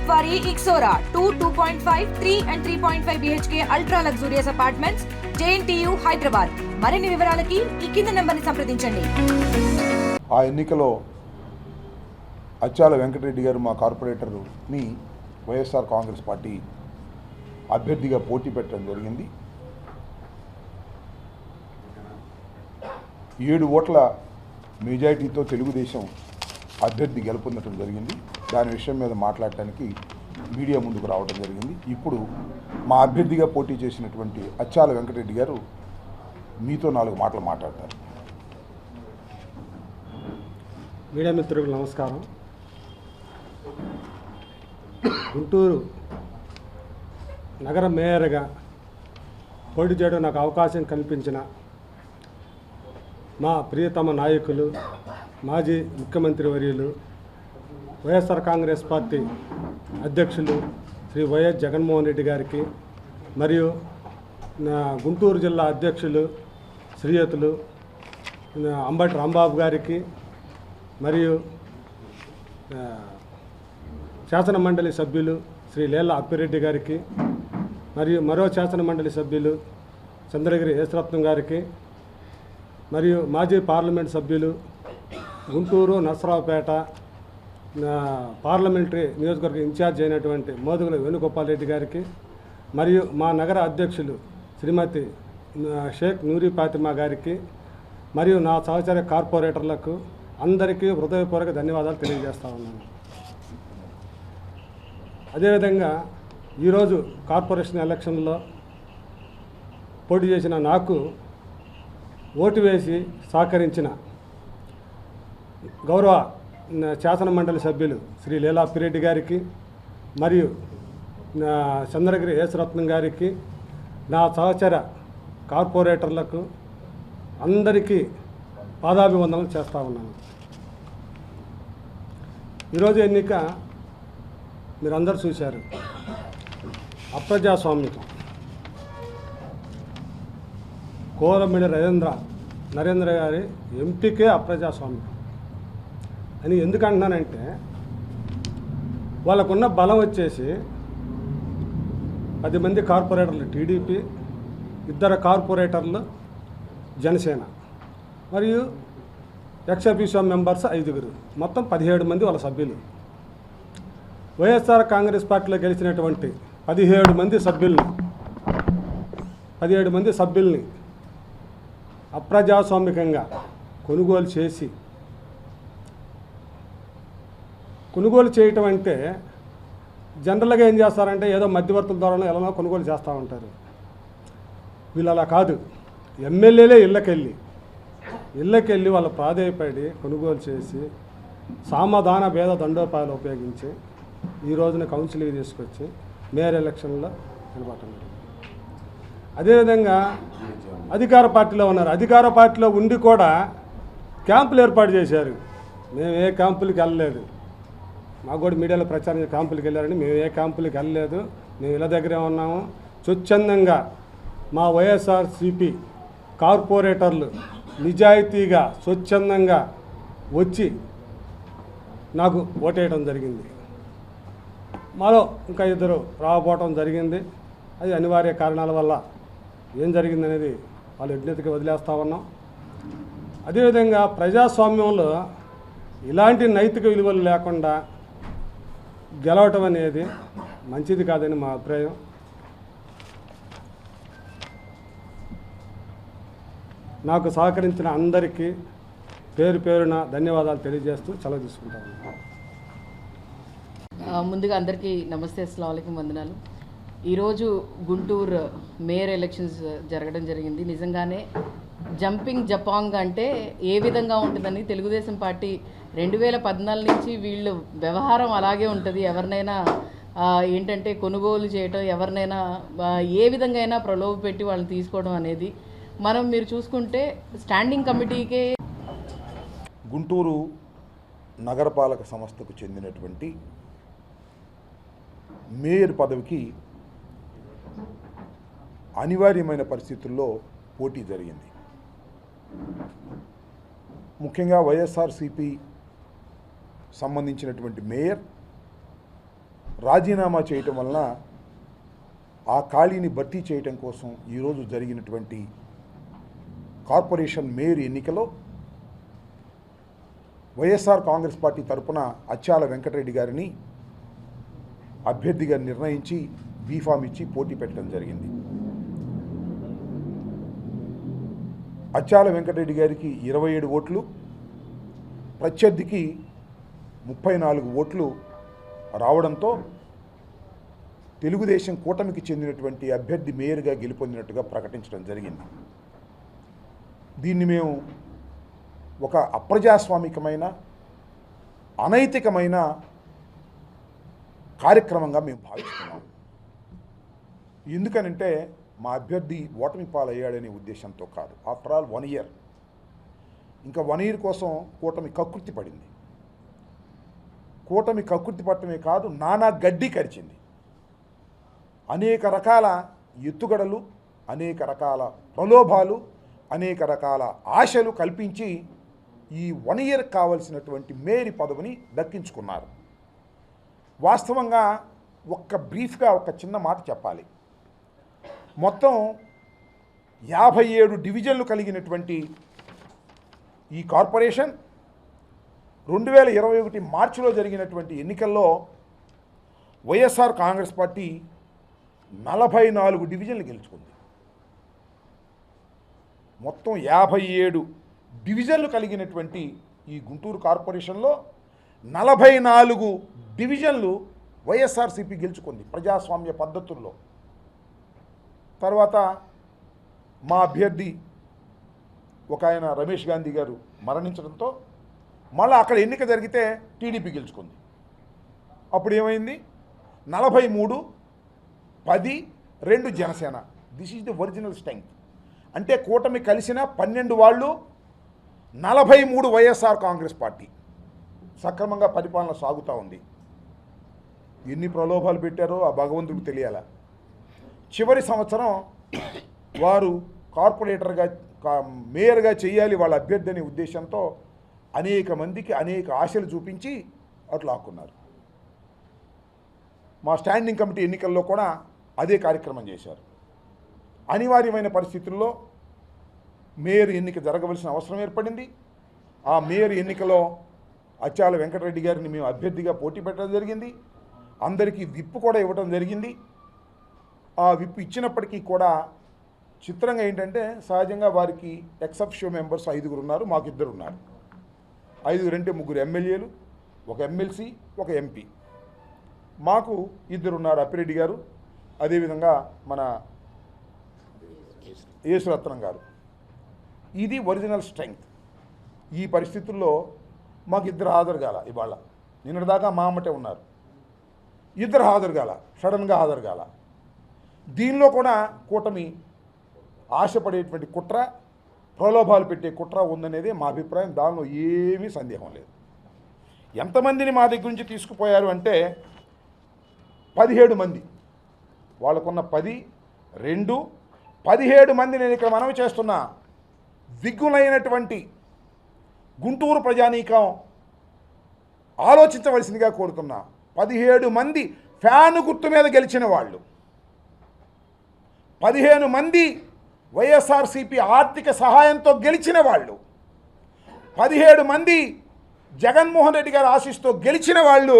Safari Ixora 2.5, 3 and 3.5 BHK ultra luxurious apartments, JNTU Hyderabad. మరిన్ని వివరాలకి ఈ కింద నంబర్ని సంప్రదించండి. ఆ ఎన్నికలో అచ్చాల వెంకటరెడ్డి గారు మా కార్పొరేటర్ని వైఎస్ఆర్ కాంగ్రెస్ పార్టీ అభ్యర్థిగా పోటీ పెట్టడం జరిగింది. 7 ఓట్ల మెజారిటీతో తెలుగుదేశం అభ్యర్థి గెలుపొందడం జరిగింది. దాని విషయం మీద మాట్లాడటానికి మీడియా ముందుకు రావడం జరిగింది. ఇప్పుడు మా అభ్యర్థిగా పోటీ చేసినటువంటి అచ్చాల వెంకటరెడ్డి గారు మీతో 4 మాటలు మాట్లాడతారు. మీడియా మిత్రులకు నమస్కారం. గుంటూరు నగర మేయర్గా పోటీ చేయడం నాకు అవకాశం కల్పించిన మా ప్రియతమ నాయకులు, మాజీ ముఖ్యమంత్రి వర్యులు, వైఎస్ఆర్ కాంగ్రెస్ పార్టీ అధ్యక్షులు శ్రీ వైఎస్ జగన్మోహన్ రెడ్డి గారికి, మరియు గుంటూరు జిల్లా అధ్యక్షులు శ్రీయుతులు అంబటి రాంబాబు గారికి, మరియు శాసన మండలి సభ్యులు శ్రీ లేళ్ల అప్పిరెడ్డి గారికి, మరియు మరో శాసన మండలి సభ్యులు చంద్రగిరి యేసరత్నం గారికి, మరియు మాజీ పార్లమెంట్ సభ్యులు గుంటూరు నరసరావుపేట పార్లమెంటరీ నియోజకవర్గ ఇన్ఛార్జ్ అయినటువంటి మోదుగుల వేణుగోపాల్ రెడ్డి గారికి, మరియు మా నగర అధ్యక్షులు శ్రీమతి షేక్ నూరి ఫాతిమా గారికి, మరియు నా సహచర కార్పొరేటర్లకు అందరికీ హృదయపూర్వక ధన్యవాదాలు తెలియజేస్తా ఉన్నాను. అదేవిధంగా ఈరోజు కార్పొరేషన్ ఎలక్షన్లో పోటీ చేసిన నాకు ఓటు వేసి సహకరించిన గౌరవ శాసన మండలి సభ్యులు శ్రీ లేళ్ల అప్పిరెడ్డి గారికి, మరియు చంద్రగిరి యేసరత్నం గారికి, నా సహచర కార్పొరేటర్లకు అందరికీ పాదాభివందనలు చేస్తూ ఉన్నాను. ఈరోజు ఎన్నిక మీరందరూ చూశారు. అప్రజాస్వామికం. కోరమిడి నరేంద్ర గారి ఎంపికే అప్రజాస్వామికం అని ఎందుకు అంటున్నానంటే, వాళ్ళకున్న బలం వచ్చేసి 10 మంది కార్పొరేటర్లు టీడీపీ, 2 కార్పొరేటర్లు జనసేన, మరియు ఎక్స్-అఫీషియో మెంబర్స్ 5, మొత్తం 17 మంది వాళ్ళ సభ్యులు. వైఎస్ఆర్ కాంగ్రెస్ పార్టీలో గెలిచినటువంటి 17 మంది సభ్యుల్ని అప్రజాస్వామికంగా కొనుగోలు చేయటం అంటే జనరల్గా ఏం చేస్తారంటే ఏదో మధ్యవర్తుల ద్వారానో ఎలానో కొనుగోలు చేస్తూ ఉంటారు. వీళ్ళు అలా కాదు. ఎమ్మెల్యేలే ఇళ్ళకెళ్ళి వాళ్ళ ప్రాధేయపడి కొనుగోలు చేసి సామధాన భేద దండోపాయాలు ఉపయోగించి ఈ రోజున కౌన్సిల్కి తీసుకొచ్చి మేయర్ ఎలక్షన్లో నిలబడటం. అదేవిధంగా అధికార పార్టీలో ఉన్నారు. అధికార పార్టీలో ఉండి కూడా క్యాంపులు ఏర్పాటు చేశారు. మేము ఏ క్యాంపులకి వెళ్ళలేదు. మాకు కూడా మీడియాలో ప్రచారం క్యాంపులకి వెళ్ళారని. మేము ఏ క్యాంపులకి వెళ్ళలేదు. మేము ఇళ్ళ దగ్గరే ఉన్నాము. స్వచ్ఛందంగా మా వైఎస్ఆర్సీపీ కార్పొరేటర్లు నిజాయితీగా స్వచ్ఛందంగా వచ్చి నాకు ఓటేయడం జరిగింది. మాలో ఇంకా 2 రాకపోవటం జరిగింది. అది అనివార్య కారణాల వల్ల ఏం జరిగిందనేది వాళ్ళు విజ్ఞతకి వదిలేస్తూ ఉన్నాం. అదేవిధంగా ప్రజాస్వామ్యంలో ఇలాంటి నైతిక విలువలు లేకుండా గెలవటం అనేది మంచిది కాదని మా అభిప్రాయం. నాకు సహకరించిన అందరికీ పేరు పేరున ధన్యవాదాలు తెలియజేస్తూ సెలవు తీసుకుంటాను. ముందుగా అందరికీ నమస్తే, అస్సలాము అలైకుం, వందనాలు. ఈరోజు గుంటూరు మేయర్ ఎలక్షన్స్ జరగడం జరిగింది. నిజంగానే జంపింగ్ జపాంగ్ అంటే ఏ విధంగా ఉంటుందని తెలుగుదేశం పార్టీ 2014 నుంచి వీళ్ళు వ్యవహారం అలాగే ఉంటుంది. ఎవరినైనా ఏంటంటే కొనుగోలు చేయటం, ఎవరినైనా ఏ విధంగా అయినా ప్రలోభ పెట్టి వాళ్ళని తీసుకోవడం అనేది మీరు చూసుకుంటే స్టాండింగ్ కమిటీకే. గుంటూరు నగరపాలక సంస్థకు చెందినటువంటి మేయర్ పదవికి అనివార్యమైన పరిస్థితుల్లో పోటీ జరిగింది. ముఖ్యంగా వైఎస్ఆర్సీపీ సంబంధించినటువంటి మేయర్ రాజీనామా చేయటం వలన ఆ ఖాళీని భర్తీ చేయటం కోసం ఈరోజు జరిగినటువంటి కార్పొరేషన్ మేయర్ ఎన్నికలో వైఎస్ఆర్ కాంగ్రెస్ పార్టీ తరపున అచ్చాల వెంకటరెడ్డి గారిని అభ్యర్థిగా నిర్ణయించి బీఫామ్ ఇచ్చి పోటీ పెట్టడం జరిగింది. అచ్చాల వెంకటరెడ్డి గారికి 27 ఓట్లు, ప్రత్యర్థికి 34 ఓట్లు రావడంతో తెలుగుదేశం కూటమికి చెందినటువంటి అభ్యర్థి మేయర్గా గెలుపొందినట్టుగా ప్రకటించడం జరిగింది. దీన్ని మేము ఒక అప్రజాస్వామికమైన అనైతికమైన కార్యక్రమంగా మేము భావిస్తున్నాం. ఎందుకనంటే మా అభ్యర్థి ఓటమి పాలయ్యాడనే ఉద్దేశంతో కాదు. ఆఫ్టర్ ఆల్ 1 ఇయర్, ఇంకా 1 ఇయర్ కోసం కూటమి కక్కుర్తి పడింది. కూటమి కక్కుర్తి పట్టడమే కాదు, నానా గడ్డి కరిచింది. అనేక రకాల ఎత్తుగడలు, అనేక రకాల ప్రలోభాలు, అనేక రకాల ఆశలు కల్పించి ఈ 1 ఇయర్ కావలసినటువంటి మేయర్ పదవిని దక్కించుకున్నారు. వాస్తవంగా బ్రీఫ్గా ఒక చిన్న మాట చెప్పాలి. మొత్తం 57 డివిజన్లు కలిగినటువంటి ఈ కార్పొరేషన్ 2021 మార్చిలో జరిగినటువంటి ఎన్నికల్లో వైఎస్ఆర్ కాంగ్రెస్ పార్టీ 44 డివిజన్లు గెలుచుకుంది. మొత్తం 57 డివిజన్లు కలిగినటువంటి ఈ గుంటూరు కార్పొరేషన్లో 44 డివిజన్లు వైఎస్ఆర్సీపీ గెలుచుకుంది ప్రజాస్వామ్య పద్ధతుల్లో. తర్వాత మా అభ్యర్థి ఒక ఆయన రమేష్ గాంధీ గారు మరణించడంతో మళ్ళీ అక్కడ ఎన్నిక జరిగితే టీడీపీ గెలుచుకుంది. అప్పుడు ఏమైంది? 43-10-2 Janasena. This is the original strength. అంటే కూటమి కలిసిన 12 వాళ్ళు, 43 వైఎస్ఆర్ కాంగ్రెస్ పార్టీ. సక్రమంగా పరిపాలన సాగుతూ ఉంది. ఎన్ని ప్రలోభాలు పెట్టారో ఆ భగవంతుడికి తెలియాల. చివరి సంవత్సరం వారు కార్పొరేటర్గా మేయర్గా చేయాలి వాళ్ళ అభ్యర్థి అనే ఉద్దేశంతో అనేక మందికి అనేక ఆశలు చూపించి అట్లా ఆక్కున్నారు. మా స్టాండింగ్ కమిటీ ఎన్నికల్లో కూడా అదే కార్యక్రమం చేశారు. అనివార్యమైన పరిస్థితుల్లో మేయర్ ఎన్నిక జరగవలసిన అవసరం ఏర్పడింది. ఆ మేయర్ ఎన్నికలో అచ్చాల వెంకటరెడ్డి గారిని మేము అభ్యర్థిగా పోటీ పెట్టడం జరిగింది. అందరికీ విప్పు కూడా ఇవ్వడం జరిగింది. ఆ విప్పు ఇచ్చినప్పటికీ కూడా చిత్రంగా ఏంటంటే సహజంగా వారికి ఎక్సెప్షియో మెంబర్స్ 5 ఉన్నారు, మాకు 2 ఉన్నారు. 5 అంటే 3 ఎమ్మెల్యేలు, 1 ఎమ్మెల్సీ, 1 ఎంపీ. మాకు 2 ఉన్నారు, అప్పిరెడ్డి గారు, అదేవిధంగా మన యేసురత్నం గారు. ఇది ఒరిజినల్ స్ట్రెంగ్త్. ఈ పరిస్థితుల్లో మాకు 2 హాజరు కాల. ఇవాళ నిన్నటిదాకా మా అమ్మటే ఉన్నారు. 2 హాజరు కాల, సడన్గా హాజరు కాల. దీనిలో కూడా కూటమి ఆశపడేటువంటి కుట్ర, ప్రలోభాలు పెట్టే కుట్ర ఉందనేది మా అభిప్రాయం. దానిలో ఏమీ సందేహం లేదు. ఎంతమందిని మా దగ్గర నుంచి తీసుకుపోయారు అంటే 17 మంది. వాళ్ళకున్న 17 మంది నేను ఇక్కడ మనవి చేస్తున్నా. దిగ్గులైనటువంటి గుంటూరు ప్రజానీకం ఆలోచించవలసిందిగా కోరుతున్నా. 17 మంది ఫ్యాను గుర్తు మీద గెలిచిన వాళ్ళు, 15 మంది వైఎస్ఆర్సీపీ ఆర్థిక సహాయంతో గెలిచిన వాళ్ళు, 17 మంది జగన్మోహన్ రెడ్డి గారు ఆశీస్సుతో గెలిచిన వాళ్ళు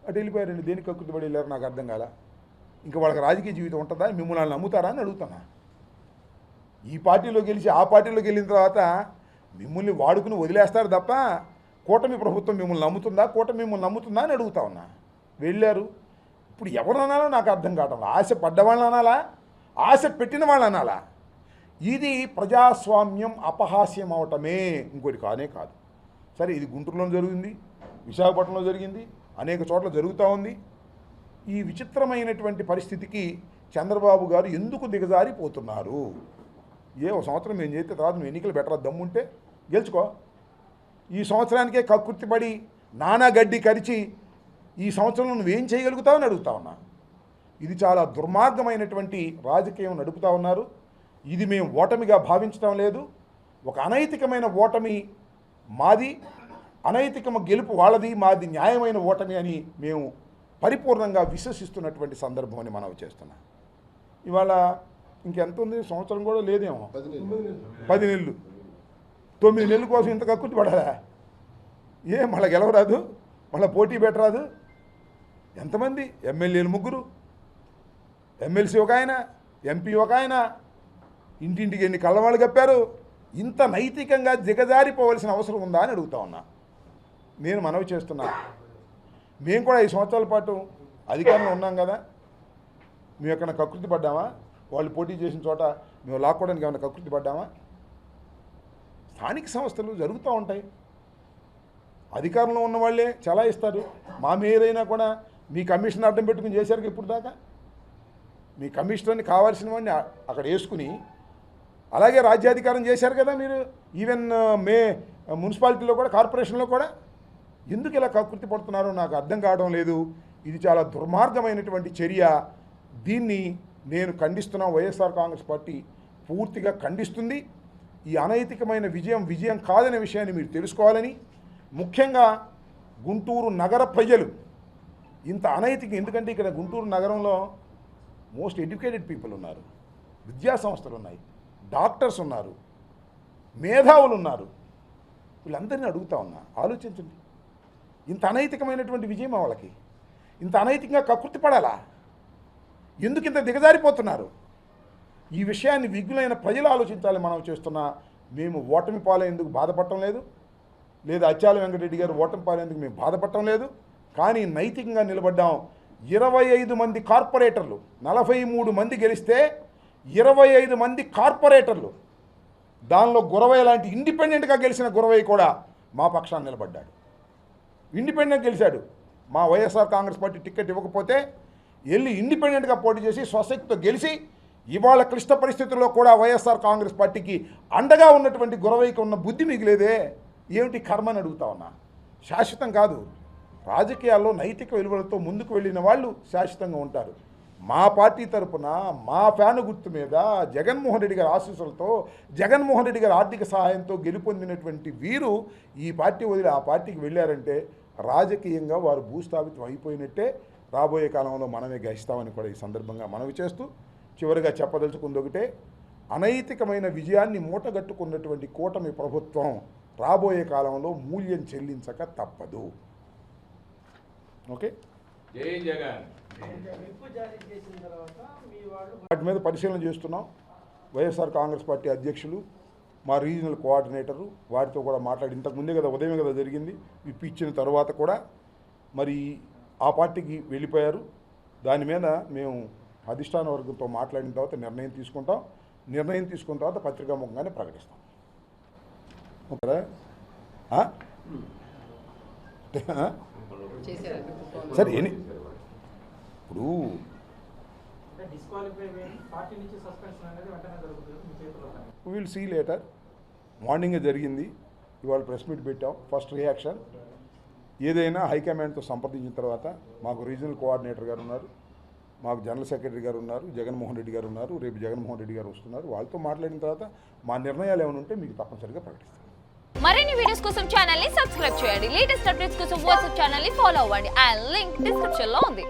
అటు వెళ్ళిపోయారండి. దేనికి కక్కుతుబడి వెళ్ళారు నాకు అర్థం కాల. ఇంకా వాళ్ళకి రాజకీయ జీవితం ఉంటుందా? మిమ్మల్ని నమ్ముతారా అని అడుగుతున్నా. ఈ పార్టీలో గెలిచి ఆ పార్టీలోకి వెళ్ళిన తర్వాత మిమ్మల్ని వాడుకుని వదిలేస్తారు తప్ప కూటమి ప్రభుత్వం మిమ్మల్ని నమ్ముతుందా, కూటమి మిమ్మల్ని నమ్ముతుందా అని అడుగుతా ఉన్నా. వెళ్ళారు. ఇప్పుడు ఎవరు అనాలో నాకు అర్థం కావడం. ఆశ పడ్డవాళ్ళని అనాలా, ఆశ పెట్టిన వాళ్ళు అనాలా? ఇది ప్రజాస్వామ్యం అపహాస్యం అవటమే, ఇంకోటి కానే కాదు. సరే, ఇది గుంటూరులో జరిగింది, విశాఖపట్నంలో జరిగింది, అనేక చోట్ల జరుగుతూ ఉంది. ఈ విచిత్రమైనటువంటి పరిస్థితికి చంద్రబాబు గారు ఎందుకు దిగజారిపోతున్నారు? ఒక సంవత్సరం మేము చేస్తే తర్వాత నువ్వు ఎన్నికలు బెటరా, దమ్ముంటే గెలుచుకో. ఈ సంవత్సరానికే కక్కుర్తిపడి నానా గడ్డి కరిచి ఈ సంవత్సరంలో నువ్వేం చేయగలుగుతావని అడుగుతా ఉన్నా. ఇది చాలా దుర్మార్గమైనటువంటి రాజకీయం నడుపుతూ ఉన్నారు. ఇది మేము ఓటమిగా భావించడం లేదు. ఒక అనైతికమైన ఓటమి మాది, అనైతికమ గెలుపు వాళ్ళది, మాది న్యాయమైన ఓటమి అని మేము పరిపూర్ణంగా విశ్వసిస్తున్నటువంటి సందర్భం అని మనవి చేస్తున్నా. ఇవాళ ఇంకెంత ఉంది, సంవత్సరం కూడా లేదేమో, 10 నెలలు, 9 నెలల కోసం ఇంత కక్కుర్తి పడాలా? మళ్ళీ గెలవరాదు, మళ్ళీ పోటీ పెట్టరాదు? ఎంతమంది ఎమ్మెల్యేలు 3, ఎమ్మెల్సీ ఒక ఆయన, ఎంపీ ఒక ఆయన, ఇంటింటికి ఎన్ని కళ్ళవాళ్ళు కప్పారు. ఇంత నైతికంగా దిగజారిపోవలసిన అవసరం ఉందా అని అడుగుతా ఉన్నా. నేను మనవి చేస్తున్నా, మేము కూడా 5 సంవత్సరాల పాటు అధికారంలో ఉన్నాం కదా, మేము ఎక్కడ కకృతి పడ్డామా? వాళ్ళు పోటీ చేసిన చోట మేము లాక్కోవడానికి ఏమైనా కకృతి పడ్డామా? స్థానిక సంస్థలు జరుగుతూ ఉంటాయి, అధికారంలో ఉన్న వాళ్ళే చలాయిస్తారు. మా మేయర్ అయినా కూడా మీ కమిషన్ అడ్డం పెట్టుకుని చేశారు ఇప్పుడు దాకా. మీ కమిషనర్ని కావాల్సిన వాడిని అక్కడ వేసుకుని అలాగే రాజ్యాధికారం చేశారు కదా మీరు. ఈవెన్ మున్సిపాలిటీలో కూడా, కార్పొరేషన్లో కూడా. ఎందుకు ఇలా కకృతి పడుతున్నారో నాకు అర్థం కావడం లేదు. ఇది చాలా దుర్మార్గమైనటువంటి చర్య. దీన్ని నేను ఖండిస్తున్నా. వైఎస్ఆర్ కాంగ్రెస్ పార్టీ పూర్తిగా ఖండిస్తుంది. ఈ అనైతికమైన విజయం కాదనే విషయాన్ని మీరు తెలుసుకోవాలని, ముఖ్యంగా గుంటూరు నగర ప్రజలు ఇంత అనైతికం, ఎందుకంటే ఇక్కడ గుంటూరు నగరంలో మోస్ట్ ఎడ్యుకేటెడ్ పీపుల్ ఉన్నారు, విద్యా సంస్థలు ఉన్నాయి, డాక్టర్స్ ఉన్నారు, మేధావులు ఉన్నారు. వీళ్ళందరినీ అడుగుతా ఉన్నా, ఆలోచించండి. ఇంత అనైతికమైనటువంటి విజయం వాళ్ళకి, ఇంత అనైతికంగా కకృతి పడాలా? ఎందుకు ఇంత దిగజారిపోతున్నారు? ఈ విషయాన్ని విఘ్నులైన ప్రజలు ఆలోచించాలి. మనం చేస్తున్నా. మేము ఓటమి పాలైనందుకు బాధపడటం లేదు, లేదా అచ్చాల వెంకటరెడ్డి గారు ఓటమి పాలైనందుకు మేము బాధపడటం లేదు. కానీ నైతికంగా నిలబడ్డాం. 25 మంది కార్పొరేటర్లు, 43 మంది గెలిస్తే 25 మంది కార్పొరేటర్లు, దానిలో గురవయ్య లాంటి ఇండిపెండెంట్గా గెలిచిన గురవయ్య కూడా మా పక్షాన్ని నిలబడ్డాడు. ఇండిపెండెంట్ గెలిచాడు. మా వైఎస్ఆర్ కాంగ్రెస్ పార్టీ టికెట్ ఇవ్వకపోతే వెళ్ళి ఇండిపెండెంట్గా పోటీ చేసి స్వశక్తితో గెలిచి ఇవాళ క్లిష్ట పరిస్థితుల్లో కూడా వైఎస్ఆర్ కాంగ్రెస్ పార్టీకి అండగా ఉన్నటువంటి గురవయ్యకి ఉన్న బుద్ధి మిగిలేదే. ఏమిటి కర్మని అడుగుతా ఉన్నా. శాశ్వతం కాదు. రాజకీయాల్లో నైతిక విలువలతో ముందుకు వెళ్ళిన వాళ్ళు శాశ్వతంగా ఉంటారు. మా పార్టీ తరపున మా ఫ్యాను గుర్తు మీద జగన్మోహన్ రెడ్డి గారి ఆశీస్సులతో, జగన్మోహన్ రెడ్డి గారి ఆర్థిక సహాయంతో గెలుపొందినటువంటి వీరు ఈ పార్టీ వదిలి ఆ పార్టీకి వెళ్ళారంటే రాజకీయంగా వారు భూస్థాపితం అయిపోయినట్టే. రాబోయే కాలంలో మనమే గెలుస్తామని కూడా ఈ సందర్భంగా మనవి చేస్తూ చివరిగా చెప్పదలుచుకుంది ఒకటే, అనైతికమైన విజయాన్ని మూటగట్టుకున్నటువంటి కూటమి ప్రభుత్వం రాబోయే కాలంలో మూల్యం చెల్లించక తప్పదు. ఓకే, జై జగన్. వాటి మీద పరిశీలన చేస్తున్నాం. వైఎస్ఆర్ కాంగ్రెస్ పార్టీ అధ్యక్షులు, మా రీజనల్ కోఆర్డినేటరు వారితో కూడా మాట్లాడి, ఇంతకుముందే కదా ఉదయం కదా జరిగింది, విప్ ఇచ్చిన తర్వాత కూడా మరి ఆ పార్టీకి వెళ్ళిపోయారు. దాని మీద మేము అధిష్టాన వర్గంతో మాట్లాడిన తర్వాత నిర్ణయం తీసుకుంటాం. నిర్ణయం తీసుకున్న తర్వాత పత్రికాముఖంగానే ప్రకటిస్తాం. ఓకేరా? సరే, ఇప్పుడు విల్ సీ లేటర్. మార్నింగే జరిగింది, ఇవాళ ప్రెస్ మీట్ పెట్టాం. ఫస్ట్ రియాక్షన్ ఏదైనా హైకమాండ్తో సంప్రదించిన తర్వాత, మాకు రీజనల్ కోఆర్డినేటర్ గారు ఉన్నారు, మాకు జనరల్ సెక్రటరీ గారు ఉన్నారు, జగన్మోహన్ రెడ్డి గారు ఉన్నారు, రేపు జగన్మోహన్ రెడ్డి గారు వస్తున్నారు. వాళ్ళతో మాట్లాడిన తర్వాత మా నిర్ణయాలు ఏమైనా ఉంటే మీకు తప్పనిసరిగా ప్రకటిస్తాం. మరిన్ని వీడియోస్ కోసం ఛానల్ ని సబ్స్క్రైబ్ చేయండి. లేటెస్ట్ అప్డేట్స్ కోసం వాట్సాప్ ఛానల్ ని ఫాలో అవ్వండి. ఆ లింక్ డిస్క్రిప్షన్ లో ఉంది.